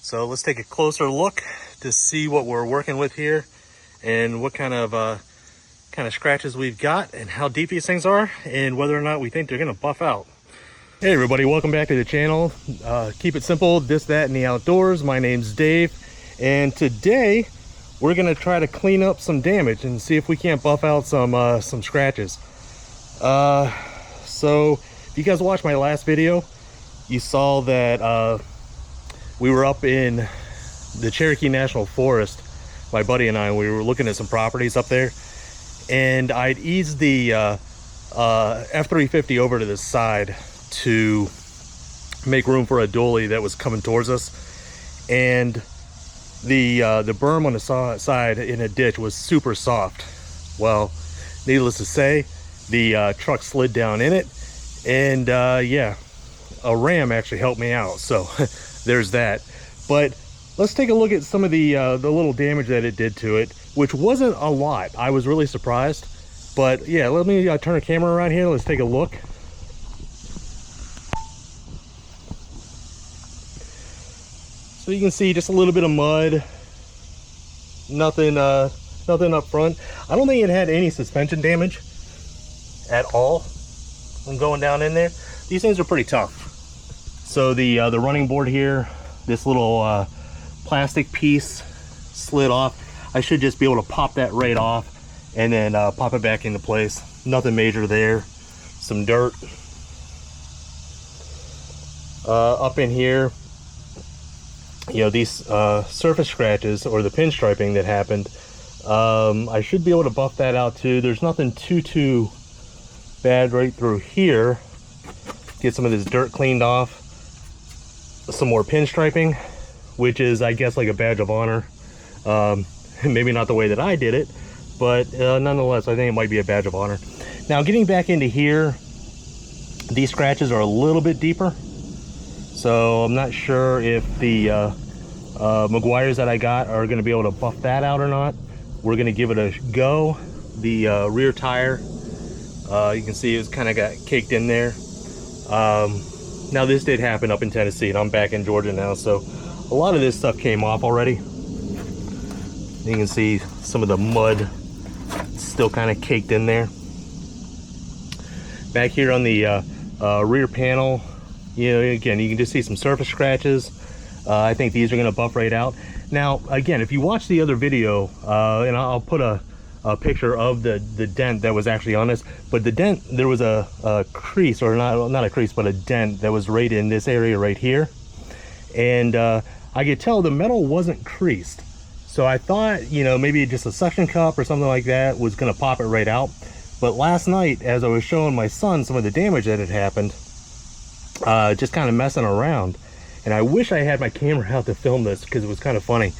So let's take a closer look to see what we're working with here and what kind of scratches we've got and how deep these things are and whether or not we think they're gonna buff out. Hey everybody, welcome back to the channel. Keep it simple, this, that, and the outdoors. My name's Dave, and today we're gonna try to clean up some damage and see if we can't buff out some scratches. So if you guys watched my last video, you saw that we were up in the Cherokee National Forest, my buddy and I. We were looking at some properties up there, and I'd eased the F-350 over to the side to make room for a dually that was coming towards us, and the berm on the side in a ditch was super soft. Well, needless to say, the truck slid down in it, and yeah, a ram actually helped me out, so there's that. But let's take a look at some of the little damage that it did to it, which wasn't a lot. I was really surprised. But yeah, let me turn the camera around here. Let's take a look. So you can see just a little bit of mud. Nothing up front. I don't think it had any suspension damage at all when going down in there. These things are pretty tough. So the running board here, this little plastic piece slid off. I should just be able to pop that right off and then pop it back into place. Nothing major there. Some dirt up in here. You know, these surface scratches or the pinstriping that happened, I should be able to buff that out too. There's nothing too bad right through here. Get some of this dirt cleaned off. Some more pinstriping, which is, I guess, like a badge of honor. Maybe not the way that I did it, but nonetheless, I think it might be a badge of honor. Now, getting back into here, these scratches are a little bit deeper, so I'm not sure if the Meguiar's that I got are going to be able to buff that out or not. We're going to give it a go. The rear tire, you can see it's kind of got caked in there. Now, this did happen up in Tennessee, and I'm back in Georgia now, so a lot of this stuff came off already. You can see some of the mud still kind of caked in there. Back here on the rear panel, you know, again, you can just see some surface scratches. I think these are going to buff right out. Now, again, if you watch the other video, and I'll put a picture of the dent that was actually on this, but the dent, there was a crease, or not a crease, but a dent that was right in this area right here. And I could tell the metal wasn't creased. So I thought, you know, maybe just a suction cup or something like that was going to pop it right out. But last night, as I was showing my son some of the damage that had happened, just kind of messing around, and I wish I had my camera out to film this because it was kind of funny,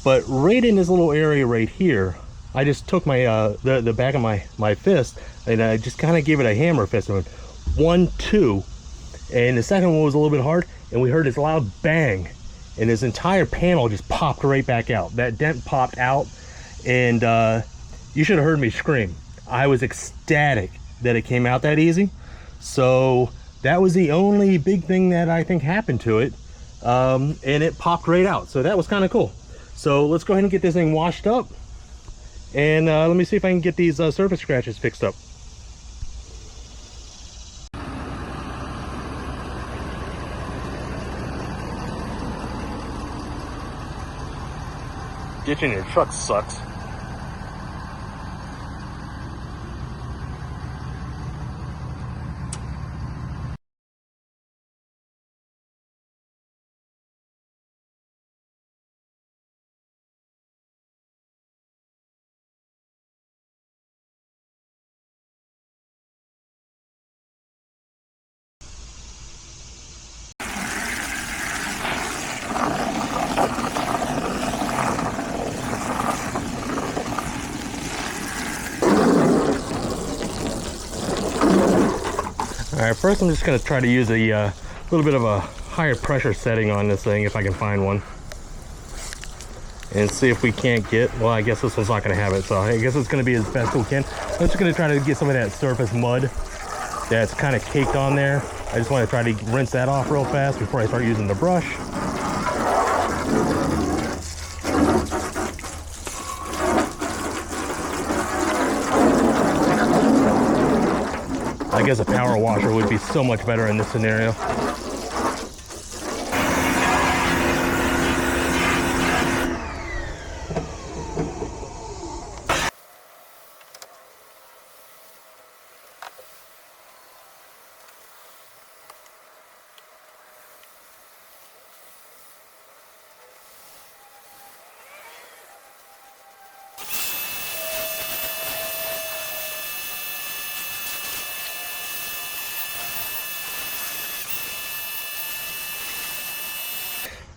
but right in this little area right here, I just took my the back of my fist, and I just kind of gave it a hammer fist. 1, 2, and the second one was a little bit hard, and we heard this loud bang, and this entire panel just popped right back out. That dent popped out, and you should have heard me scream. I was ecstatic that it came out that easy. So that was the only big thing that I think happened to it, and it popped right out. So that was kind of cool. So let's go ahead and get this thing washed up, and let me see if I can get these surface scratches fixed up. Ditching your truck sucks. All right, first I'm just going to try to use a little bit of a higher pressure setting on this thing if I can find one, and see if we can't get, well, I guess this one's not going to have it, so I guess it's going to be as best we can. I'm just going to try to get some of that surface mud that's kind of caked on there. I just want to try to rinse that off real fast before I start using the brush. guess a power washer would be so much better in this scenario.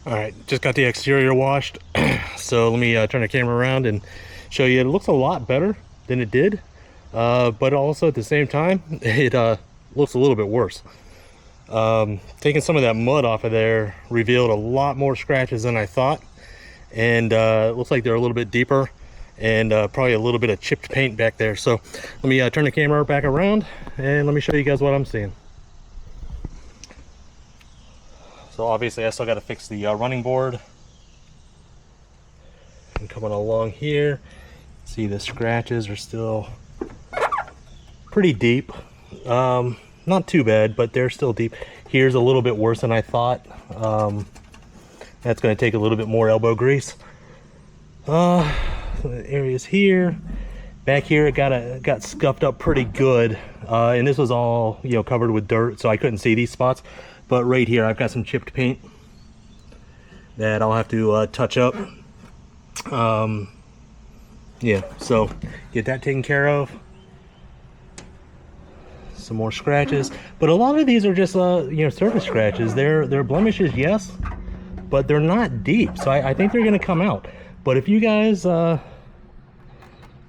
All right, just got the exterior washed. So let me turn the camera around and show you. It looks a lot better than it did, but also at the same time, it looks a little bit worse. Taking some of that mud off of there revealed a lot more scratches than I thought, and it looks like they're a little bit deeper, and probably a little bit of chipped paint back there. So let me turn the camera back around and let me show you guys what I'm seeing. So obviously I still got to fix the running board. And coming along here, see the scratches are still pretty deep. Not too bad, but they're still deep. Here's a little bit worse than I thought. That's going to take a little bit more elbow grease. The areas here, back here, it got scuffed up pretty good, and this was all, you know, covered with dirt, so I couldn't see these spots. But right here, I've got some chipped paint that I'll have to touch up. Yeah, so get that taken care of. Some more scratches, but a lot of these are just you know, surface scratches. They're blemishes, yes, but they're not deep, so I think they're going to come out. But if you guys know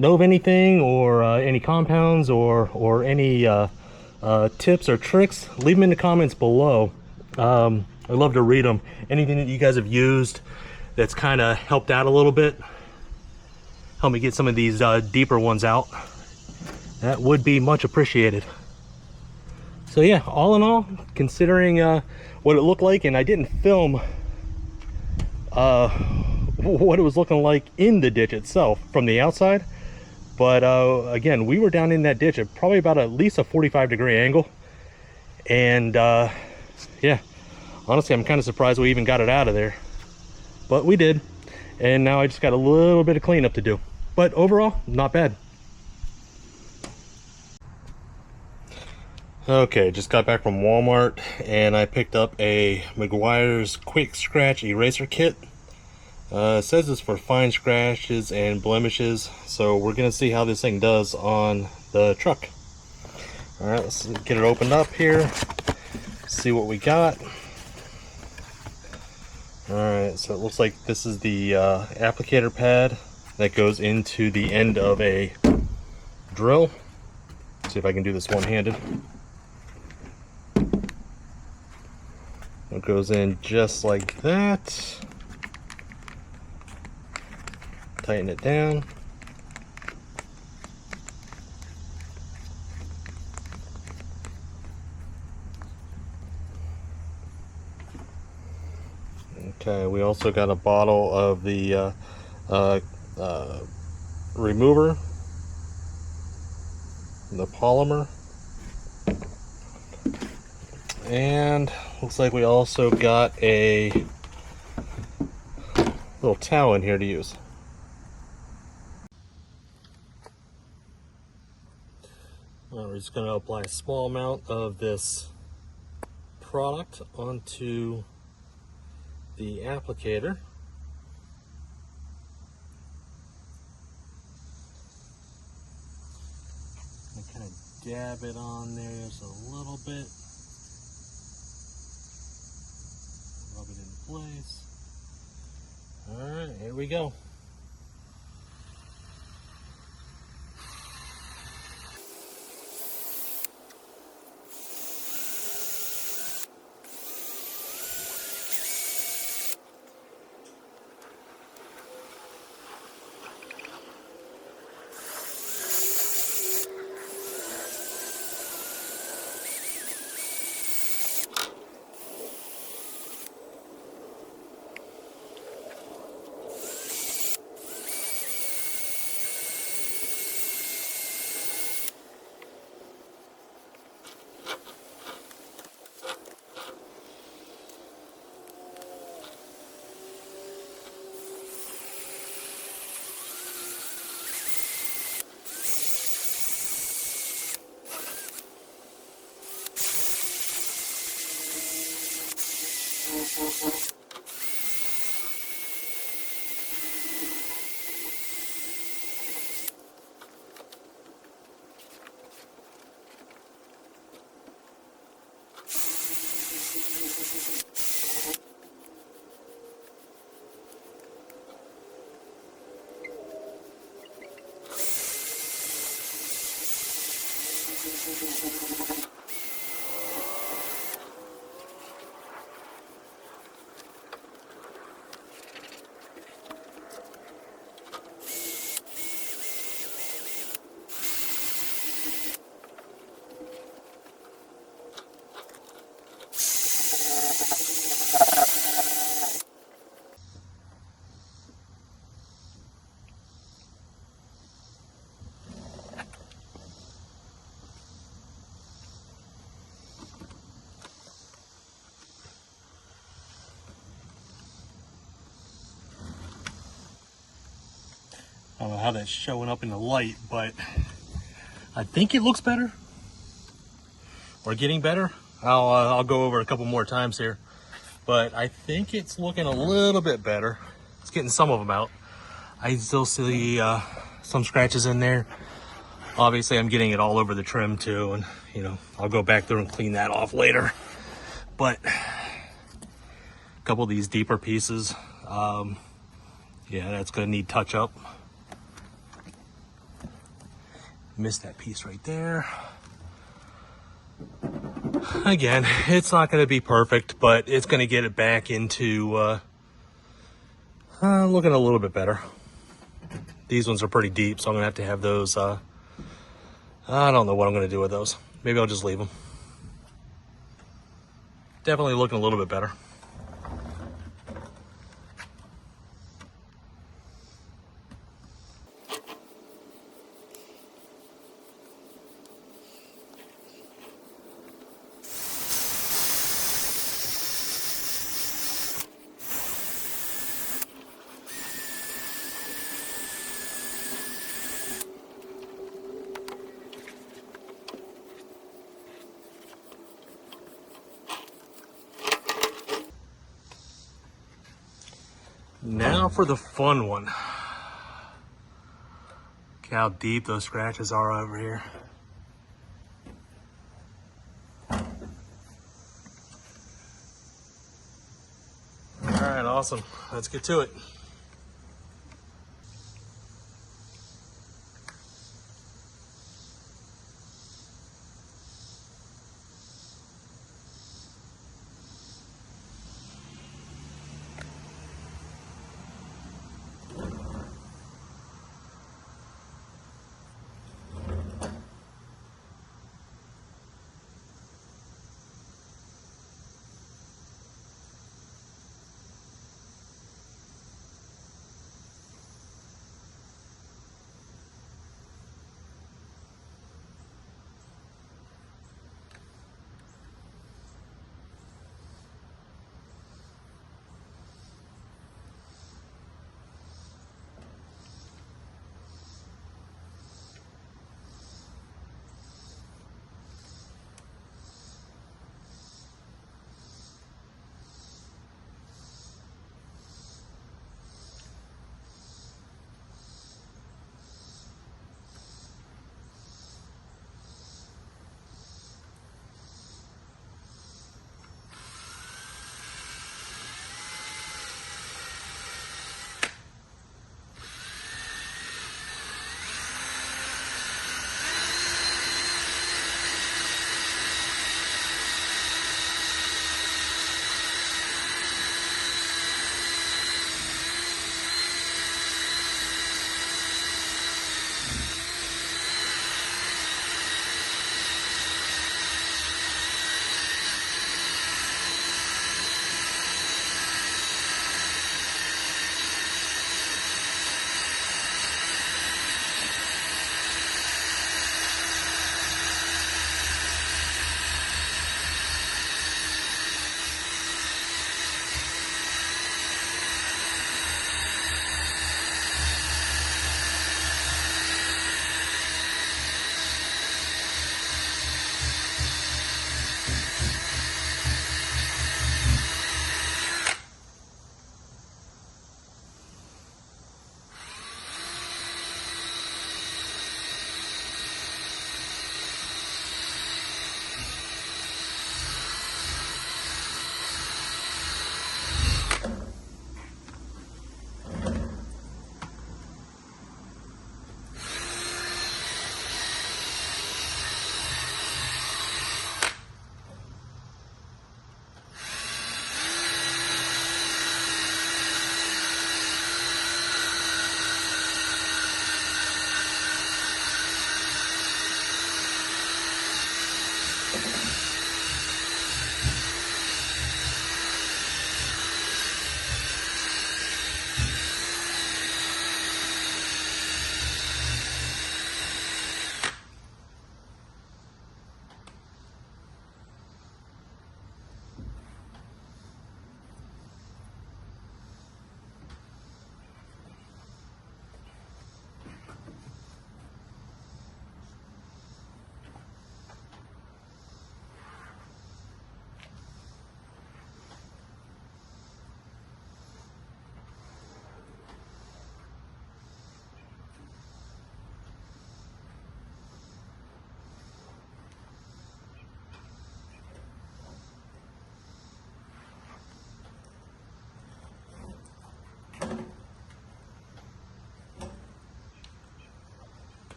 of anything, or any compounds, or any tips or tricks, leave them in the comments below. I'd love to read them. Anything that you guys have used that's kind of helped out a little bit, help me get some of these deeper ones out, that would be much appreciated. So yeah, all in all, considering what it looked like, and I didn't film what it was looking like in the ditch itself from the outside, but again, we were down in that ditch at probably about at least a 45-degree angle, and yeah, honestly, I'm kind of surprised we even got it out of there, but we did. And now I just got a little bit of cleanup to do, but overall, not bad. Okay, just got back from Walmart and I picked up a Meguiar's Quick Scratch Eraser Kit. It says it's for fine scratches and blemishes, so we're gonna see how this thing does on the truck. All right, let's get it opened up here, see what we got. All right, so it looks like this is the applicator pad that goes into the end of a drill. Let's see if I can do this one-handed. It goes in just like that. Tighten it down. Okay, we also got a bottle of the remover, the polymer, and looks like we also got a little towel in here to use. We're just going to apply a small amount of this product onto the applicator. And kind of dab it on there just a little bit. Rub it in place. Alright, here we go. I don't know how that's showing up in the light, but I think it looks better, or getting better. I'll go over it a couple more times here, but I think it's looking a little bit better. It's getting some of them out. I still see some scratches in there. Obviously, I'm getting it all over the trim too, and you know, I'll go back through and clean that off later. But a couple of these deeper pieces, yeah, that's gonna need touch up. Missed that piece right there. Again, it's not gonna be perfect, but it's gonna get it back into looking a little bit better. These ones are pretty deep, so I'm gonna have those. I don't know what I'm gonna do with those. Maybe I'll just leave them. Definitely looking a little bit better. Now for the fun one. Look how deep those scratches are over here. All right, awesome. Let's get to it.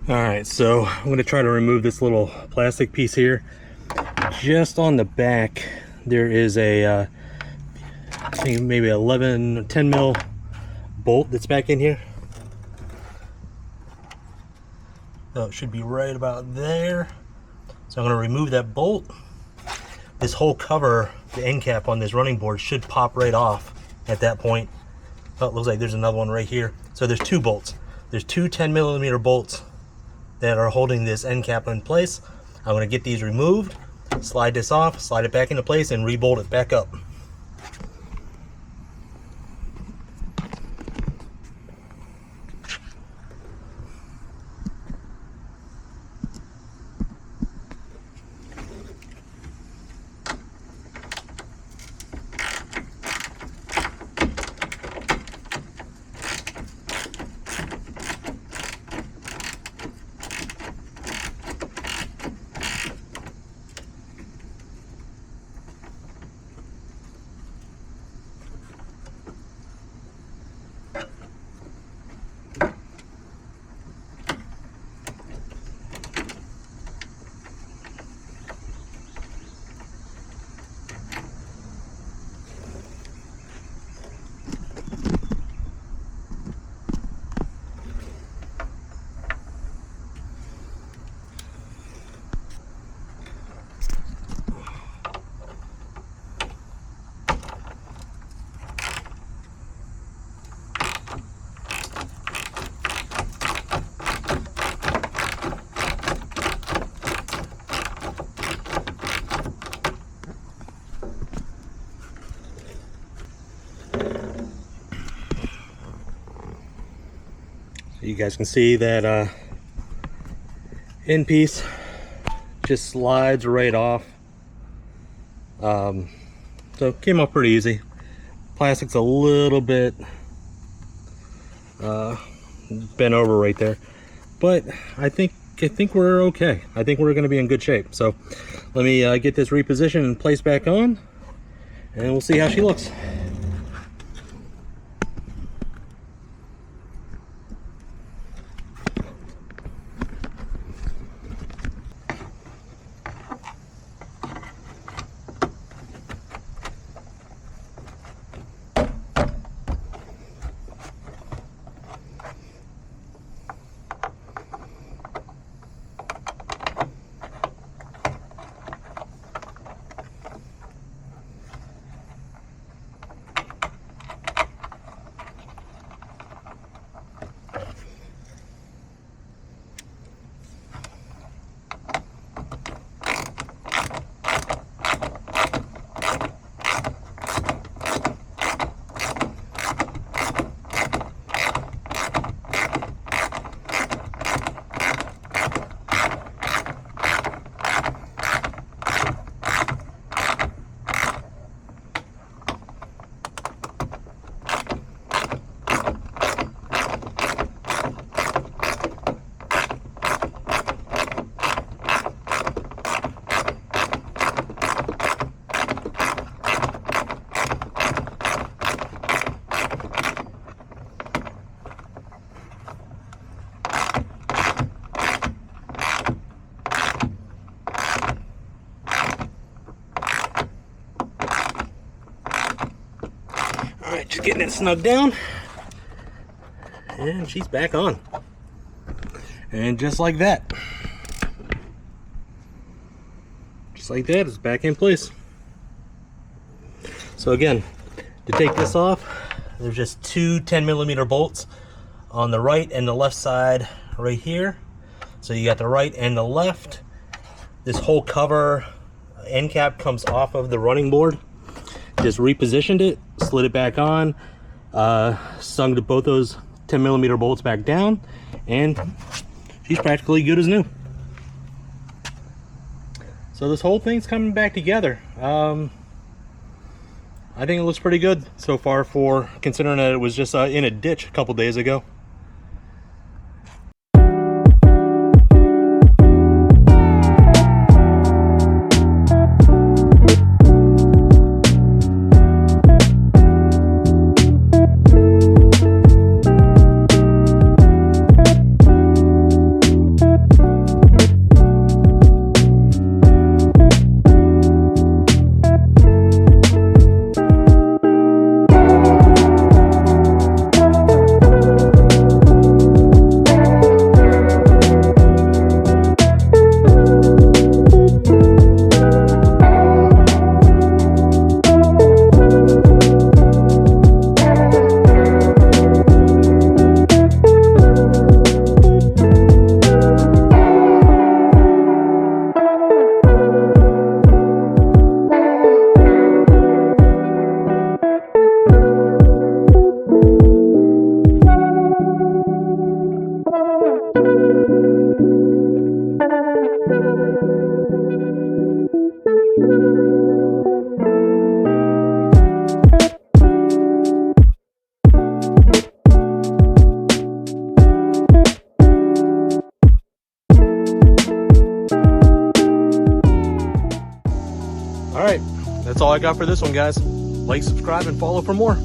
All right, so I'm going to try to remove this little plastic piece here. Just on the back, there is a, I think maybe 11, 10 mil bolt that's back in here. So it should be right about there. So I'm going to remove that bolt. This whole cover, the end cap on this running board, should pop right off at that point. Oh, it looks like there's another one right here. So there's two bolts. There's two 10 millimeter bolts that are holding this end cap in place. I'm going to get these removed, slide this off, slide it back into place, and re-bolt it back up. You guys can see that end piece just slides right off. So it came up pretty easy. Plastic's a little bit bent over right there, but I think we're okay. I think we're going to be in good shape. So let me get this repositioned and placed back on, and we'll see how she looks. Just getting it snugged down, and she's back on. And just like that, it's back in place. So again, to take this off, there's just two 10 millimeter bolts on the right and the left side right here. So you got the right and the left. This whole cover end cap comes off of the running board. Just repositioned it, slid it back on, sung both those 10 millimeter bolts back down, and she's practically good as new. So this whole thing's coming back together. I think it looks pretty good so far, for considering that it was just in a ditch a couple days ago. all I got for this one, guys. Like, subscribe, and follow for more.